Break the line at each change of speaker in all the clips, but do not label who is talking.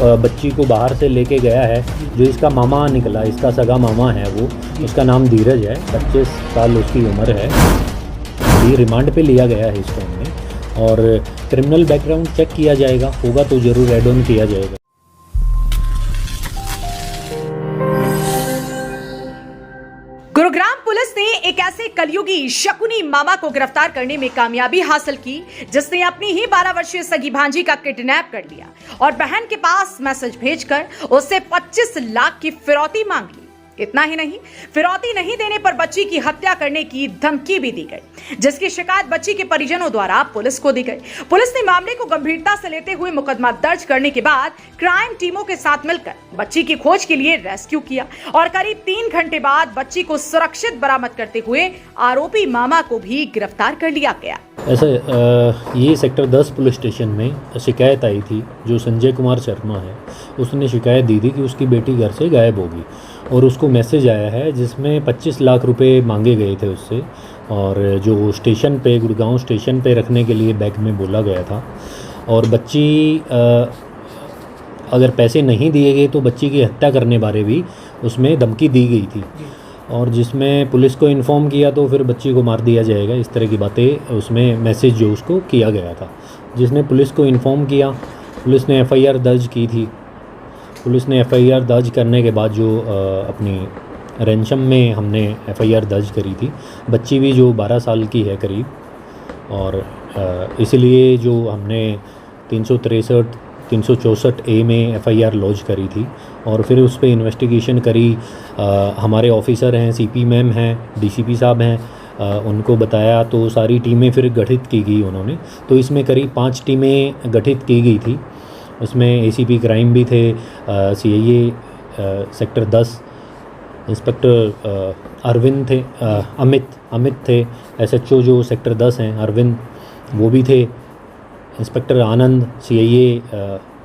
बच्ची को बाहर से लेके गया है, जो इसका मामा निकला, इसका सगा मामा है वो, उसका नाम धीरज है, 25 साल उसकी उम्र है। ये रिमांड पे लिया गया है इसको हमने, और क्रिमिनल बैकग्राउंड चेक किया जाएगा, होगा तो ज़रूर ऐड ऑन किया जाएगा।
गुरुग्राम पुलिस ने एक ऐसे कलयुगी शकुनी मामा को गिरफ्तार करने में कामयाबी हासिल की, जिसने अपनी ही 12 वर्षीय सगी भांजी का किडनैप कर लिया और बहन के पास मैसेज भेजकर उससे 25 लाख की फिरौती मांग ली। इतना ही नहीं, फिरौती नहीं देने पर बच्ची की हत्या करने की धमकी भी दी गई, जिसकी शिकायत बच्ची के परिजनों द्वारा पुलिस को दी गई। पुलिस ने मामले को गंभीरता से लेते हुए मुकदमा दर्ज करने के बाद क्राइम टीमों के साथ मिलकर बच्ची की खोज के लिए रेस्क्यू किया और करीब 3 घंटे बाद बच्ची को सुरक्षित बरामद करते हुए आरोपी मामा को भी गिरफ्तार कर लिया गया।
ऐसे ये सेक्टर 10 पुलिस स्टेशन में शिकायत आई थी, जो संजय कुमार शर्मा है, उसने शिकायत दी थी कि उसकी बेटी घर से गायब होगी, और उसको मैसेज आया है जिसमें 25 लाख रुपए मांगे गए थे उससे, और जो स्टेशन पे, गुड़गांव स्टेशन पे रखने के लिए बैग में बोला गया था, और बच्ची अगर पैसे नहीं दिए गए तो बच्ची की हत्या करने बारे भी उसमें धमकी दी गई थी, और जिसमें पुलिस को इन्फॉर्म किया तो फिर बच्ची को मार दिया जाएगा, इस तरह की बातें उसमें मैसेज जो उसको किया गया था। जिसने पुलिस को इन्फॉर्म किया, पुलिस ने एफआईआर दर्ज की थी। पुलिस ने एफआईआर दर्ज करने के बाद जो अपनी रैंचम में हमने एफआईआर दर्ज करी थी, बच्ची भी जो 12 साल की है करीब, और इसलिए जो हमने 363 364 ए में एफआईआर लॉन्च करी थी, और फिर उस पर इन्वेस्टिगेशन करी। हमारे ऑफिसर हैं, सीपी मैम हैं, डीसीपी साहब हैं, उनको बताया तो सारी टीमें फिर गठित की गई उन्होंने। तो इसमें करीब 5 टीमें गठित की गई थी। उसमें एसीपी क्राइम भी थे, सीआईए सेक्टर 10 इंस्पेक्टर अरविंद थे, अमित थे, एसएचओ जो सेक्टर 10 हैं अरविंद, वो भी थे, इंस्पेक्टर आनंद सीआईए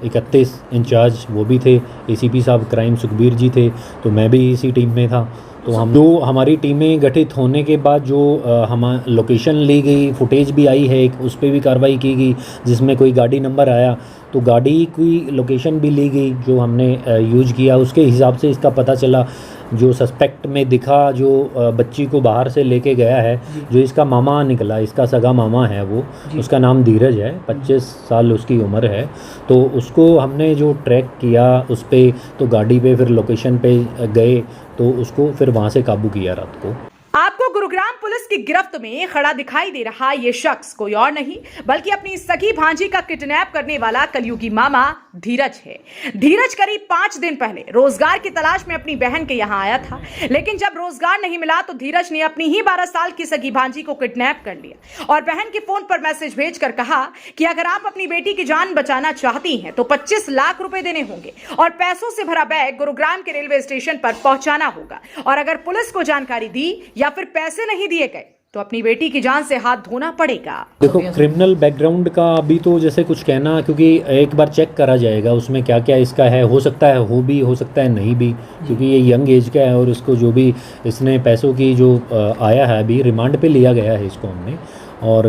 31 इंचार्ज वो भी थे, एसीपी साहब क्राइम सुखबीर जी थे, तो मैं भी इसी टीम में था। तो हम जो हमारी टीमें गठित होने के बाद जो हम लोकेशन ली गई, फुटेज भी आई है एक, उस पर भी कार्रवाई की गई, जिसमें कोई गाड़ी नंबर आया तो गाड़ी की लोकेशन भी ली गई, जो हमने यूज किया उसके हिसाब से इसका पता चला। जो सस्पेक्ट में दिखा, जो बच्ची को बाहर से लेके गया है, जो इसका मामा निकला, इसका सगा मामा है वो, उसका नाम धीरज है, 25 साल उसकी उम्र है। तो उसको हमने जो ट्रैक किया उस पर, तो गाड़ी पे फिर लोकेशन पे गए तो उसको फिर वहाँ से काबू किया रात को।
आपको गुरुग्राम पुलिस की गिरफ्त में खड़ा दिखाई दे रहा ये शख्स कोई और नहीं बल्कि अपनी सगी भांजी का किडनैप करने वाला कलयुगी मामा धीरज है। धीरज करीब 5 दिन पहले रोजगार की तलाश में अपनी बहन के यहाँ आया था, लेकिन जब रोजगार नहीं मिला तो धीरज ने अपनी ही 12 साल की सगी भांजी को किडनैप कर लिया और बहन के फोन पर मैसेज भेजकर कहा कि अगर आप अपनी बेटी की जान बचाना चाहती हैं तो 25 लाख रुपए देने होंगे और पैसों से भरा बैग गुरुग्राम के रेलवे स्टेशन पर पहुंचाना होगा, और अगर पुलिस को जानकारी दी या फिर पैसे नहीं दिए गए तो अपनी बेटी की जान से हाथ धोना पड़ेगा।
देखो, क्रिमिनल बैकग्राउंड का अभी तो जैसे कुछ कहना, क्योंकि एक बार चेक करा जाएगा उसमें क्या क्या इसका है, हो सकता है हो भी, हो सकता है नहीं भी, क्योंकि ये यंग एज का है, और इसको जो भी इसने पैसों की जो आया है, अभी रिमांड पे लिया गया है इसको हमने, और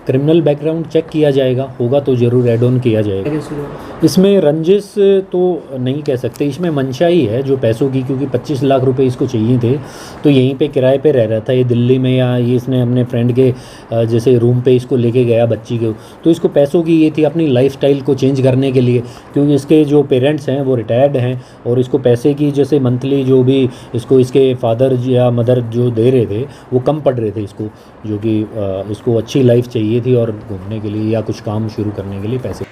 क्रिमिनल बैकग्राउंड चेक किया जाएगा, होगा तो ज़रूर ऐड ऑन किया जाएगा। इसमें रंजिश तो नहीं कह सकते, इसमें मंशा ही है जो पैसों की, क्योंकि 25 लाख रुपए इसको चाहिए थे, तो यहीं पे किराए पे रह रहा था ये दिल्ली में, या ये इसने अपने फ्रेंड के जैसे रूम पे इसको लेके गया बच्ची को, तो इसको पैसों की ये थी अपनी लाइफस्टाइल को चेंज करने के लिए, क्योंकि इसके जो पेरेंट्स हैं वो रिटायर्ड हैं, और इसको पैसे की जैसे मंथली जो भी इसको इसके फादर या मदर जो दे रहे थे वो कम पड़ रहे थे इसको, जो कि इसको अच्छी लाइफ चाहिए थी और घूमने के लिए या कुछ काम शुरू करने के लिए पैसे।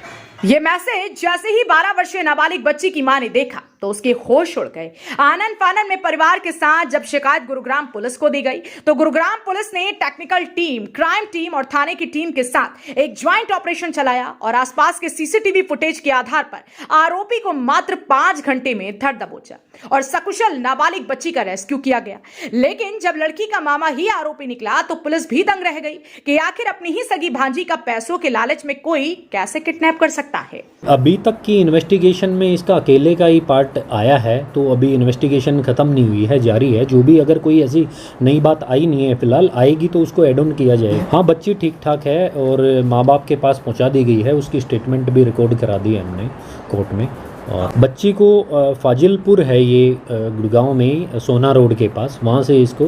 ये मैसेज जैसे ही 12 वर्षीय नाबालिग बच्ची की मां ने देखा तो उसके होश उड़ गए। आनंद फानन में परिवार के साथ जब शिकायत गुरुग्राम पुलिस को दी गई तो गुरुग्राम पुलिस ने टेक्निकल टीम, क्राइम टीम और थाने की टीम के साथ एक ज्वाइंट ऑपरेशन चलाया और आसपास के सीसीटीवी फुटेज के आधार पर आरोपी को मात्र 5 घंटे में धर दबोचा और सकुशल नाबालिग बच्ची का रेस्क्यू किया गया। लेकिन जब लड़की का मामा ही आरोपी निकला तो पुलिस भी दंग रह गई कि आखिर अपनी ही सगी भांजी का पैसों के लालच में कोई कैसे किडनैप कर सकता है।
अभी तक की इन्वेस्टिगेशन में इसका अकेले का ही पार्ट आया है, तो अभी इन्वेस्टिगेशन ख़त्म नहीं हुई है, जारी है। जो भी अगर कोई ऐसी नई बात आई नहीं है फिलहाल, आएगी तो उसको एड ऑन किया जाएगा। हाँ, बच्ची ठीक ठाक है और माँ बाप के पास पहुँचा दी गई है, उसकी स्टेटमेंट भी रिकॉर्ड करा दी है हमने कोर्ट में, और बच्ची को फाजिलपुर है ये गुड़गांव में सोना रोड के पास, वहाँ से इसको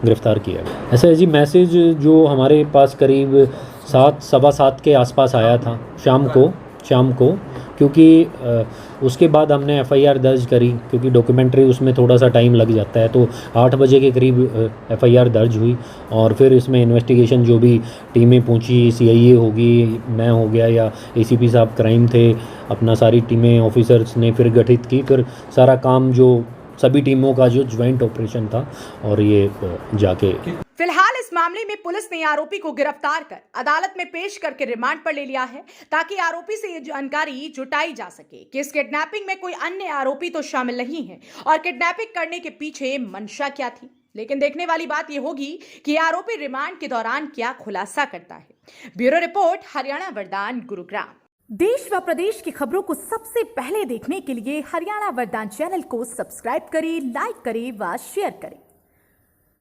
गिरफ़्तार किया गया। ऐसा है जी, मैसेज जो हमारे पास करीब 7 सवा 7 के आसपास आया था शाम को, क्योंकि उसके बाद हमने एफआईआर दर्ज करी, क्योंकि डॉक्यूमेंट्री उसमें थोड़ा सा टाइम लग जाता है, तो 8 बजे के करीब एफआईआर दर्ज हुई। और फिर इसमें इन्वेस्टिगेशन जो भी टीमें पहुंची, सीआईए होगी, मैं हो गया या एसीपी साहब क्राइम थे, अपना सारी टीमें ऑफिसर्स ने फिर गठित की, फिर सारा काम जो सभी टीमों का जो ज्वाइंट ऑपरेशन था, और ये जाके
फिलहाल इस मामले में पुलिस ने आरोपी को गिरफ्तार कर अदालत में पेश करके रिमांड पर ले लिया है, ताकि आरोपी से ये जानकारी जुटाई जा सके कि इस किडनैपिंग में कोई अन्य आरोपी तो शामिल नहीं है और किडनैपिंग करने के पीछे मंशा क्या थी। लेकिन देखने वाली बात यह होगी कि आरोपी रिमांड के दौरान क्या खुलासा करता है। ब्यूरो रिपोर्ट, हरियाणा वरदान, गुरुग्राम।
देश व प्रदेश की खबरों को सबसे पहले देखने के लिए हरियाणा वरदान चैनल को सब्सक्राइब करें, लाइक करें व शेयर करें।